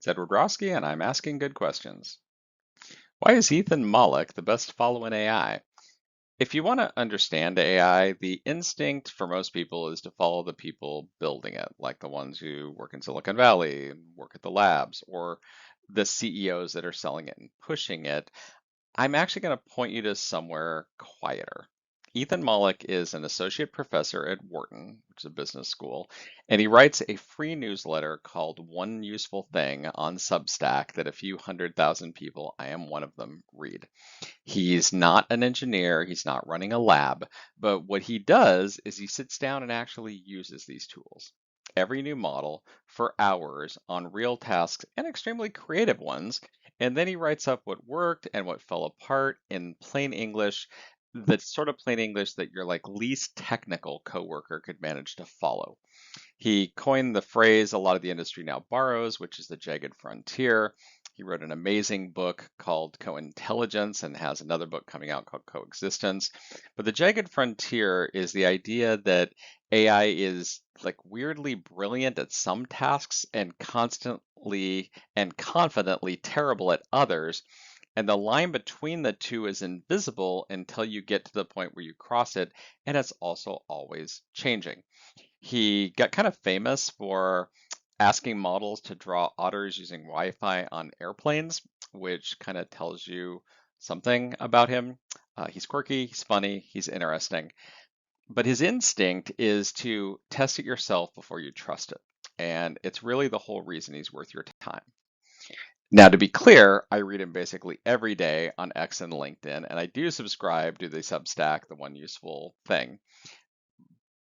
It's Edward Roski, and I'm asking good questions. Why is Ethan Mollick the best follow in AI? If you want to understand AI, the instinct for most people is to follow the people building it, like the ones who work in Silicon Valley and work at the labs, or the CEOs that are selling it and pushing it. I'm actually going to point you to somewhere quieter. Ethan Mollick is an associate professor at Wharton, which is a business school, and he writes a free newsletter called One Useful Thing on Substack that a few 100,000 people, I am one of them, read. He's not an engineer, he's not running a lab, but what he does is he sits down and actually uses these tools. Every new model for hours on real tasks and extremely creative ones. And then he writes up what worked and what fell apart in plain English, the sort of plain English that your like least technical coworker could manage to follow. He coined the phrase a lot of the industry now borrows, which is the jagged frontier. He wrote an amazing book called Cointelligence and has another book coming out called Coexistence. But the jagged frontier is the idea that AI is like weirdly brilliant at some tasks and constantly and confidently terrible at others. And the line between the two is invisible until you get to the point where you cross it, and it's also always changing. He got kind of famous for asking models to draw otters using Wi-Fi on airplanes, which kind of tells you something about him. He's quirky, he's funny, he's interesting, but his instinct is to test it yourself before you trust it. And it's really the whole reason he's worth your time. Now, to be clear, I read him basically every day on X and LinkedIn, and I do subscribe to the Substack, the One Useful Thing.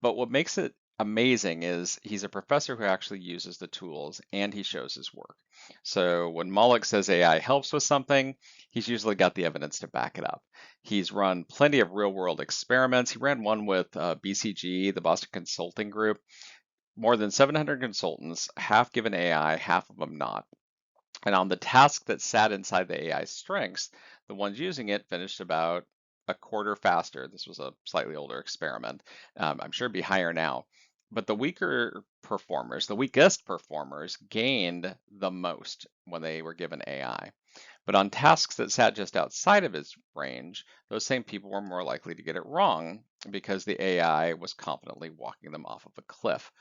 But what makes it amazing is he's a professor who actually uses the tools and he shows his work. So when Mollick says AI helps with something, he's usually got the evidence to back it up. He's run plenty of real world experiments. He ran one with BCG, the Boston Consulting Group. More than 700 consultants, half given AI, half of them not. And on the task that sat inside the AI strengths, the ones using it finished about a quarter faster. This was a slightly older experiment. I'm sure it'd be higher now. But the weaker performers, the weakest performers, gained the most when they were given AI. But on tasks that sat just outside of its range, those same people were more likely to get it wrong because the AI was confidently walking them off of a cliff.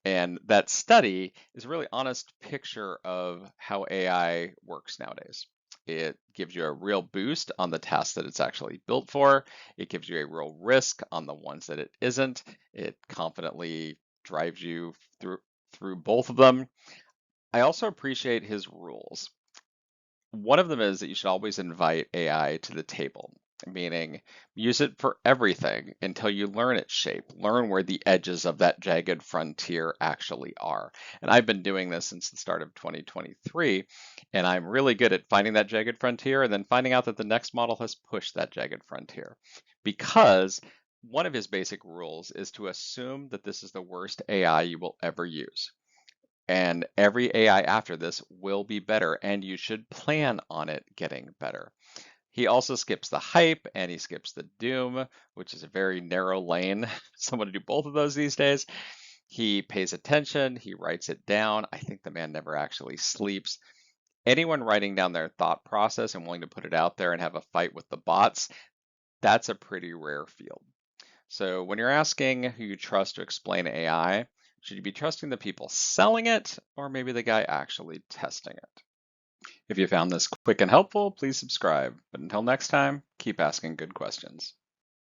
And that study is a really honest picture of how AI works nowadays. It gives you a real boost on the tasks that it's actually built for. It gives you a real risk on the ones that it isn't. It confidently drives you through both of them. I also appreciate his rules. One of them is that you should always invite AI to the table, meaning use it for everything until you learn its shape, learn where the edges of that jagged frontier actually are. And I've been doing this since the start of 2023, and I'm really good at finding that jagged frontier and then finding out that the next model has pushed that jagged frontier. Because one of his basic rules is to assume that this is the worst AI you will ever use. And every AI after this will be better, and you should plan on it getting better. He also skips the hype and he skips the doom, which is a very narrow lane. Someone to do both of those these days. He pays attention, he writes it down. I think the man never actually sleeps. Anyone writing down their thought process and willing to put it out there and have a fight with the bots, that's a pretty rare field. So when you're asking who you trust to explain AI, should you be trusting the people selling it or maybe the guy actually testing it? If you found this quick and helpful, please subscribe. But until next time, keep asking good questions.